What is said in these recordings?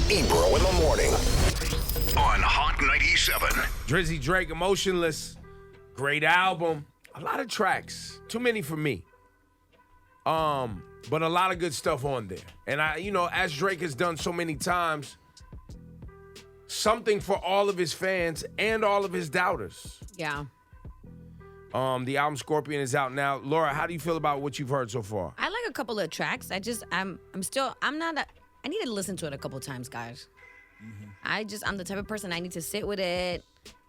Ebro in the morning on Hot 97. Drizzy Drake, Emotionless. Great album. A lot of tracks. Too many for me. But a lot of good stuff on there. And as Drake has done so many times, something for all of his fans and all of his doubters. Yeah. The album Scorpion is out now. Laura, how do you feel about what you've heard so far? I like a couple of tracks. I need to listen to it a couple times, guys. Mm-hmm. I'm the type of person I need to sit with it,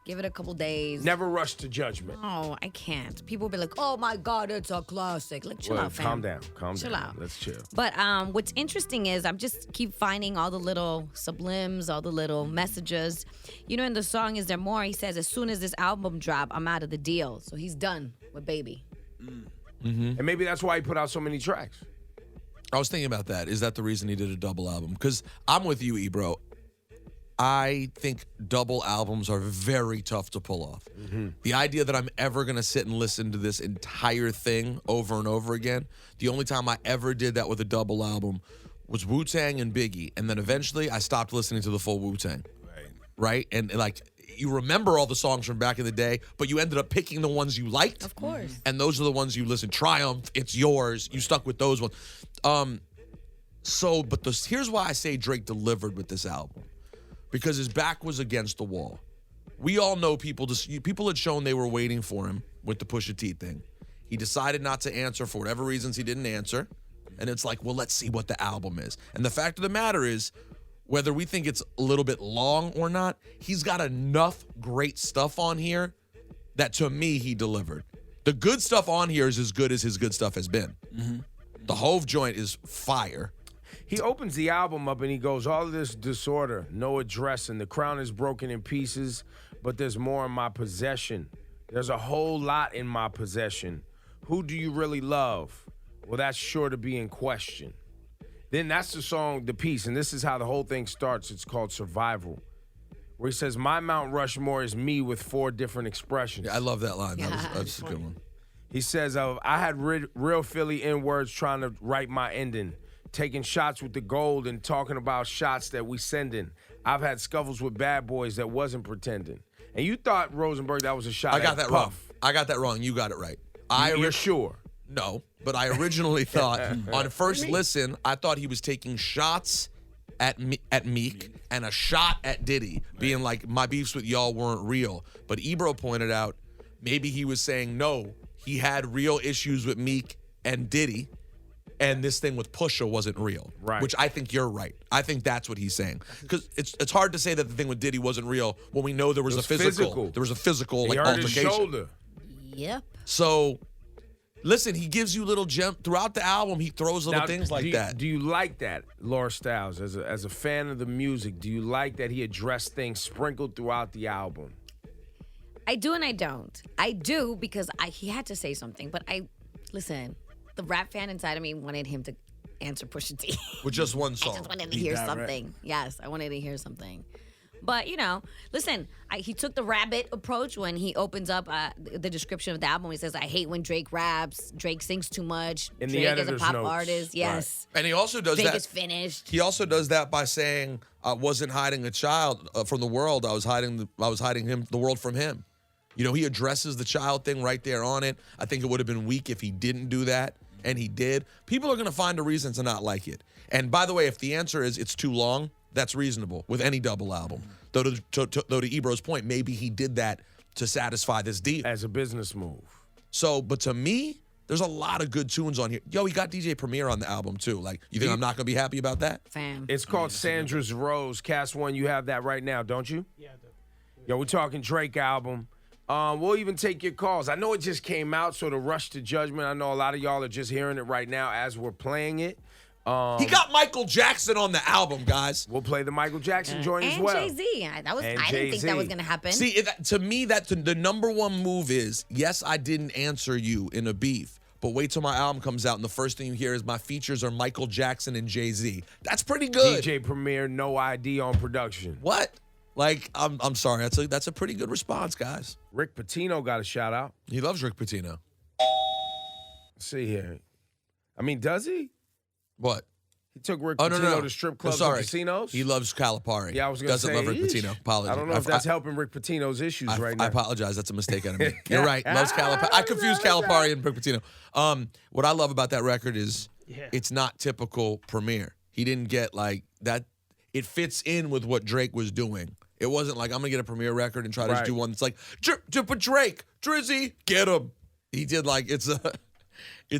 give it a couple days. Never rush to judgment. Oh, I can't. People will be like, "Oh my God, it's a classic." Like, chill out, fam. Calm Chill down. out. Let's chill. But what's interesting is I'm just keep finding all the little sublims, all the little messages. In the song "Is There More," he says, "As soon as this album drop, I'm out of the deal." So he's done with Baby. Mm-hmm. And maybe that's why he put out so many tracks. I was thinking about that. Is that the reason he did a double album? Because I'm with you, Ebro. I think double albums are very tough to pull off. Mm-hmm. The idea that I'm ever going to sit and listen to this entire thing over and over again, the only time I ever did that with a double album was Wu-Tang and Biggie. And then eventually I stopped listening to the full Wu-Tang. Right? And you remember all the songs from back in the day, but you ended up picking the ones you liked. Of course. And those are the ones you listen. Triumph, it's yours. You stuck with those ones. Here's why I say Drake delivered with this album. Because his back was against the wall. We all know people had shown they were waiting for him with the Pusha T thing. He decided not to answer for whatever reasons he didn't answer. And it's like, well, let's see what the album is. And the fact of the matter is, whether we think it's a little bit long or not, he's got enough great stuff on here that to me, he delivered. The good stuff on here is as good as his good stuff has been. Mm-hmm. The Hove joint is fire. He opens the album up and he goes, all of this disorder, no address, and the crown is broken in pieces, but there's more in my possession. There's a whole lot in my possession. Who do you really love? Well, that's sure to be in question. Then that's the song, The Piece, and this is how the whole thing starts. It's called Survival, where he says, my Mount Rushmore is me with 4 different expressions. Yeah, I love that line. That's a good one. He says, I had real Philly N-words trying to write my ending. Taking shots with the gold and talking about shots that we sending. I've had scuffles with bad boys that wasn't pretending. And you thought, Rosenberg, that was a shot I got at that Puff. wrong. I got that wrong. You got it right. You're sure? No, but I originally thought, on first listen, I thought he was taking shots at Meek and a shot at Diddy, being like, my beefs with y'all weren't real. But Ebro pointed out, maybe he was saying, no, he had real issues with Meek and Diddy, and this thing with Pusha wasn't real, right? Which I think you're right. I think that's what he's saying. Because it's hard to say that the thing with Diddy wasn't real when we know there was a physical. There was a physical he hurt altercation. His shoulder. Yep. So, listen, he gives you little gems throughout the album. He throws little things like that. Do you like that, Laura Styles, as a fan of the music? Do you like that he addressed things sprinkled throughout the album? I do and I don't. I do because he had to say something, but listen. The rap fan inside of me wanted him to answer Pusha T. With just one song. I just wanted to hear something. Right? Yes, I wanted to hear something. But, listen, he took the rabbit approach when he opens up the description of the album. He says, I hate when Drake raps. Drake sings too much. In Drake the is a editor's pop notes. artist. Yes. Right. And he also does Drake that. is finished. He also does that by saying, I wasn't hiding a child from the world. I was hiding the world from him. He addresses the child thing right there on it. I think it would have been weak if he didn't do that. And he did. People are going to find a reason to not like it. And by the way, if the answer is it's too long, that's reasonable with any double album. Though to Ebro's point, maybe he did that to satisfy this deal. As a business move. So, but to me, there's a lot of good tunes on here. Yo, he got DJ Premier on the album too. Like, you think I'm not going to be happy about that? Fam. It's called Sandra's Rose. Cast One, you have that right now, don't you? Yeah, I do. Yo, we're talking Drake album. We'll even take your calls. I know it just came out, so to rush to judgment, I know a lot of y'all are just hearing it right now as we're playing it. He got Michael Jackson on the album, guys. We'll play the Michael Jackson joint as well. And Jay-Z. I didn't think that was going to happen. See, to me, the number one move is, yes, I didn't answer you in a beef, but wait till my album comes out and the first thing you hear is my features are Michael Jackson and Jay-Z. That's pretty good. DJ Premier, no ID on production. What? Like, I'm sorry. That's a pretty good response, guys. Rick Pitino got a shout out. He loves Rick Pitino. Let's see here. I mean, does he? What? He took Rick Oh, Pitino no. to strip No, clubs sorry. and casinos? He loves Calipari. Yeah, I was going to Doesn't say. love Rick eesh. Pitino. Apologies. I don't know if that's helping Rick Pitino's issues right now. I apologize. That's a mistake out of me. You're right. Loves Calipari. I confused Calipari and Rick Pitino. What I love about that record is it's not typical Premier. He didn't get like that. It fits in with what Drake was doing. It wasn't like, I'm going to get a Premier record and try to do one that's like, but Drake, Drizzy, get him. He did like, it's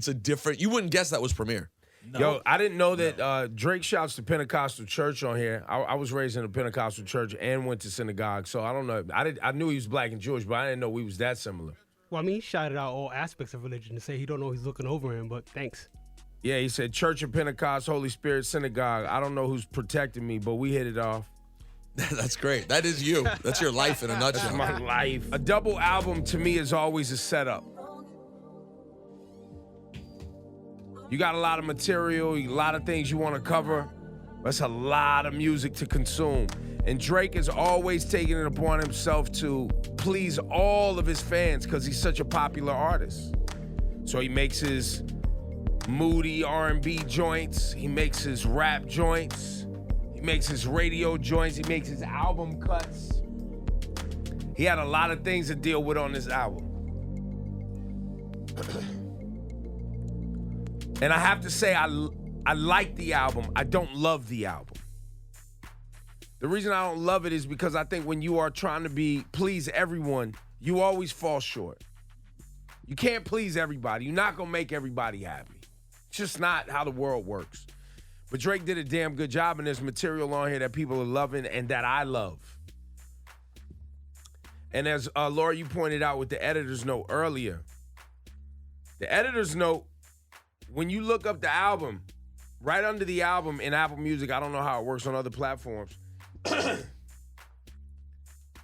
a different, you wouldn't guess that was Premier. No. Yo, I didn't know that Drake shouts to Pentecostal church on here. I was raised in a Pentecostal church and went to synagogue, so I don't know. I knew he was black and Jewish, but I didn't know we was that similar. Well, I mean, he shouted out all aspects of religion to say he don't know he's looking over him, but thanks. Yeah, he said Church of Pentecost, Holy Spirit, synagogue. I don't know who's protecting me, but we hit it off. That's great. That is you. That's your life in a nutshell. That's my life. A double album to me is always a setup. You got a lot of material, a lot of things you want to cover. That's a lot of music to consume. And Drake is always taking it upon himself to please all of his fans because he's such a popular artist. So he makes his moody R&B joints. He makes his rap joints. He makes his radio joints. He makes his album cuts. He had a lot of things to deal with on this album. And I have to say, I like the album. I don't love the album. The reason I don't love it is because I think when you are trying to please everyone, you always fall short. You can't please everybody. You're not going to make everybody happy. It's just not how the world works. But Drake did a damn good job, and there's material on here that people are loving and that I love. And as Laura, you pointed out with the editor's note earlier, the editor's note, when you look up the album, right under the album in Apple Music, I don't know how it works on other platforms.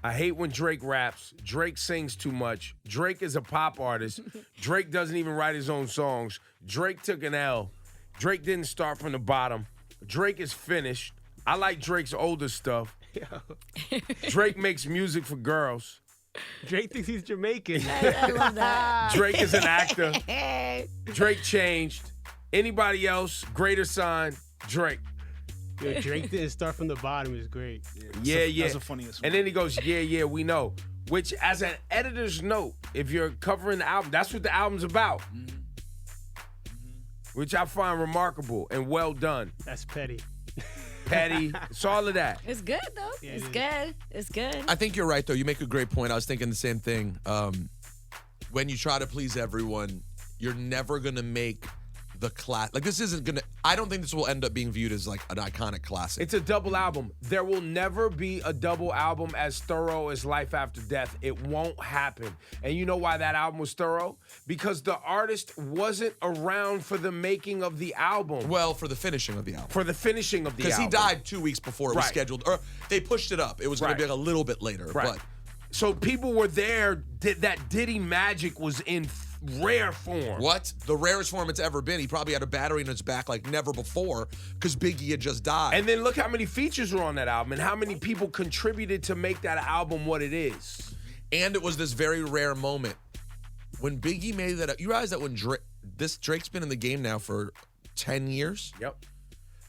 I hate when Drake raps. Drake sings too much. Drake is a pop artist. Drake doesn't even write his own songs. Drake took an L. Drake didn't start from the bottom. Drake is finished. I like Drake's older stuff. Drake makes music for girls. Drake thinks he's Jamaican. I love that. Drake is an actor. Drake changed. Anybody else, greater sign, Drake. Yeah, Drake didn't start from the bottom is great. Yeah. That's the funniest one. And then he goes, yeah, we know. Which, as an editor's note, if you're covering the album, that's what the album's about. Mm-hmm. Which I find remarkable and well done. That's petty. Petty. It's all of that. It's good, though. Yeah, it's it good. It's good. I think you're right, though. You make a great point. I was thinking the same thing. When you try to please everyone, you're never going to make the class. Like, this isn't going to, I don't think this will end up being viewed as like an iconic classic. It's a double album. There will never be a double album as thorough as Life After Death. It won't happen. And you know why that album was thorough? Because the artist wasn't around for the making of the album. Well, for the finishing of the album. For the finishing of the album. Because he died 2 weeks before it was Right. scheduled. Or they pushed it up. It was going Right. to be like a little bit later. Right. But So people were there. That Diddy magic was in rare form. what? The rarest form it's ever been. He probably had a battery in his back like never before because Biggie had just died. And then look how many features were on that album and how many people contributed to make that album what it is. And it was this very rare moment. When Biggie made that, you realize that when Drake's been in the game now for 10 years? Yep.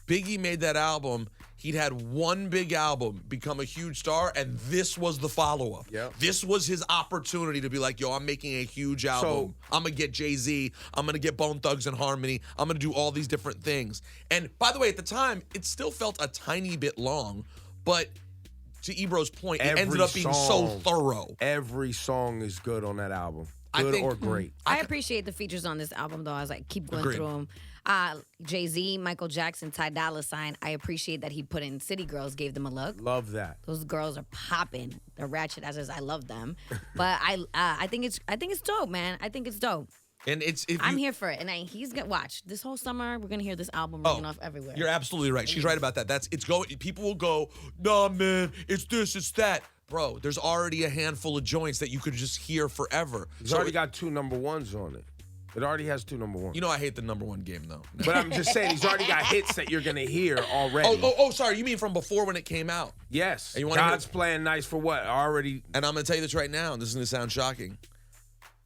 Biggie made that album. He'd had one big album become a huge star, and this was the follow-up. Yep. This was his opportunity to be like, yo, I'm making a huge album. I'm going to get Jay-Z. I'm going to get Bone Thugs and Harmony. I'm going to do all these different things. And by the way, at the time, it still felt a tiny bit long, but to Ebro's point, it ended up being so thorough. Every song is good on that album. Good or great. I appreciate the features on this album, though. I was like, keep going Agreed. through them. Jay-Z, Michael Jackson, Ty Dolla $ign. I appreciate that he put in City Girls, gave them a look. Love that. Those girls are popping. They're ratchet as I love them. But I think it's dope, man. I think it's dope. And it's I'm here for it, and he's gonna watch this whole summer. We're gonna hear this album ringing off everywhere. You're absolutely right. She's right about that. It's going. People will go, nah, man, it's this, it's that. Bro, there's already a handful of joints that you could just hear forever. It's already got 2 number ones on it. It already has 2 number ones. You know I hate the number one game though. But I'm just saying, he's already got hits that you're gonna hear already. Oh, sorry. You mean from before when it came out? Yes. And you wanna hear- God's playing nice for what? Already. And I'm gonna tell you this right now, and this is gonna sound shocking.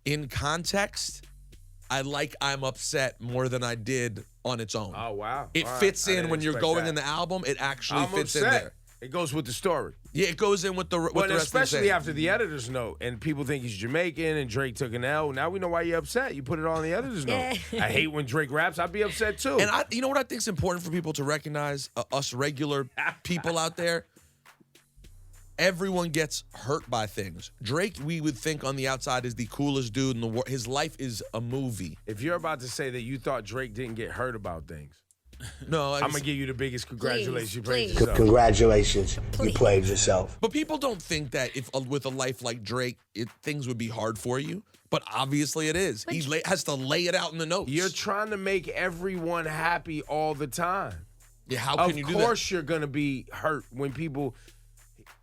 In context, I like I'm upset more than I did on its own. Oh, wow. It All right. fits I in didn't when you're expect going that. in the album. It actually I'm fits upset. in there. It goes with the story. Yeah, it goes in with the with But the rest especially of the after the editor's note, and people think he's Jamaican, and Drake took an L. Now we know why you're upset. You put it all in the editor's note. I hate when Drake raps. I'd be upset too. And you know what I think is important for people to recognize, us regular people out there. Everyone gets hurt by things. Drake, we would think on the outside, is the coolest dude in the world. His life is a movie. If you're about to say that you thought Drake didn't get hurt about things, No, I'm gonna give you the biggest congratulations. You played please. yourself. Congratulations, you played yourself. But people don't think that if with a life like Drake, things would be hard for you. But obviously it is. He has to lay it out in the notes. You're trying to make everyone happy all the time. Yeah, how can you do that? Of course you're gonna be hurt when people.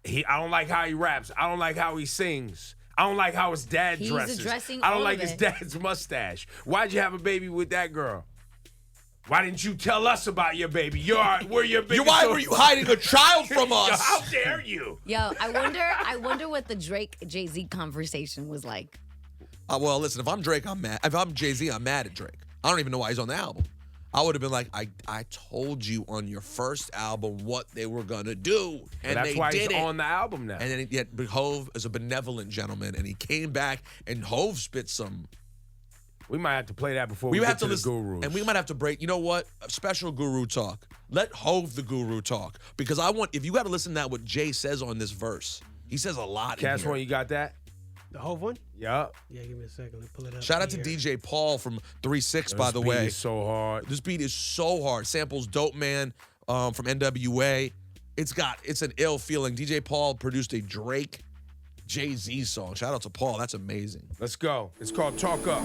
I don't like how he raps. I don't like how he sings. I don't like how his dad He's dresses. addressing I don't all like of his it. dad's mustache. Why'd you have a baby with that girl? Why didn't you tell us about your baby? We're your biggest. Why were you hiding a child from Yo, us? how dare you? Yo, I wonder what the Drake Jay-Z conversation was like. Well, listen, if I'm Drake, I'm mad. If I'm Jay-Z, I'm mad at Drake. I don't even know why he's on the album. I would have been like, I told you on your first album what they were gonna do, and That's they why did he's it. on the album now. And then yet Hove is a benevolent gentleman, and he came back, and Hove spit some. We might have to play that before we have get to the listen, gurus. and we might have to break. You know what? A special guru talk. Let Hove the guru talk, because I want. If you got to listen to that, what Jay says on this verse, he says a lot. Cash in here. One, you got that? The whole one? Yup. Yeah, give me a second. Let me pull it up. Shout out to here. DJ Paul from 3-6, by the This beat way. is so hard. This beat is so hard. Samples Dope Man from NWA. It's an ill feeling. DJ Paul produced a Drake Jay-Z song. Shout out to Paul. That's amazing. Let's go. It's called Talk Up.